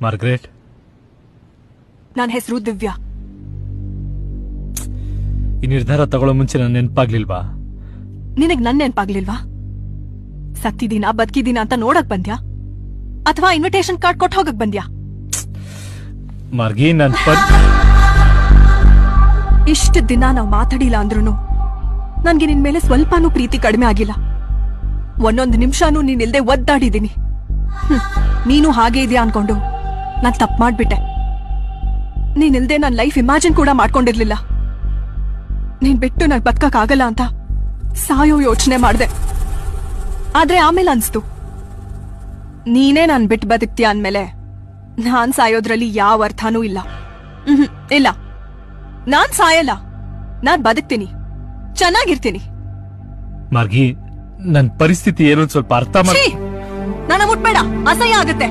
Margaret, ನನ್ನ ಹೆಸರು ದಿವ್ಯಾ. ಈ ನಿರ್ಧಾರ ತಗೊಳ್ಳೋ ಮುಂಚೆ ನನ್ನ ನೆನಪಾಗ್ಲಿಲ್ವಾ? ನಿನಗ್ ನನ್ ನೆನಪಾಗ್ಲಿಲ್ವಾ? ಸತ್ತಿದೀನ ಬದುಕಿದೀನ ಅಂತ ನೋಡಕ್ ಬಂದ್ಯಾ ಅಥವಾ ಇನ್ವಿಟೇಷನ್ ಕಾರ್ಡ್ ಕೊಟ್ಟು ಹೋಗಕ್ ಬಂದ್ಯಾ? ಮಾರ್ಗಿ, ಇಷ್ಟು ದಿನ ನಾವ್ ಮಾತಾಡಿಲ್ಲ ಅಂದ್ರೂ ನನ್ಗೆ ನಿನ್ ಮೇಲೆ ಸ್ವಲ್ಪನೂ ಪ್ರೀತಿ ಕಡಿಮೆ ಆಗಿಲ್ಲ. ಒಂದೊಂದು ನಿಮಿಷನೂ ನೀನಿಲ್ದೆ ಒದ್ದಾಡಿದೀನಿ. ನೀನು ಹಾಗೆ ಇದೆಯಾ ಅನ್ಕೊಂಡು ನಾನ್ ತಪ್ಪು ಮಾಡ್ಬಿಟ್ಟೆ. ನೀನಿಲ್ದೆ ನನ್ ಲೈಫ್ ಇಮ್ಯಾಜಿನ್ ಕೂಡ ಮಾಡ್ಕೊಂಡಿರ್ಲಿಲ್ಲ. ನೀನ್ ಬಿಟ್ಟು ನಾನ್ ಬದುಕಕ್ ಆಗಲ್ಲ ಅಂತ ಸಾಯೋ ಯೋಚನೆ ಮಾಡ್ದೆ. ಆದ್ರೆ ಆಮೇಲೆ ಅನ್ಸ್ತು ನೀನೇ ನಾನ್ ಬಿಟ್ಟು ಬದುಕ್ತೀಯ ಅಂದ್ಮೇಲೆ ನಾನ್ ಸಾಯೋದ್ರಲ್ಲಿ ಯಾವ ಅರ್ಥನೂ ಇಲ್ಲ. ಇಲ್ಲ, ನಾನ್ ಸಾಯಲ್ಲ, ನಾನ್ ಬದುಕ್ತೀನಿ, ಚೆನ್ನಾಗಿರ್ತೀನಿ. ಮಾರ್ಗಿ, ನನ್ ಪರಿಸ್ಥಿತಿ ಏನು ಸ್ವಲ್ಪ ಅರ್ಥ ಮಾಡಿ. ನನ್ನ ಮುಟ್ಬೇಡ, ಅಸಹ್ಯ ಆಗತ್ತೆ.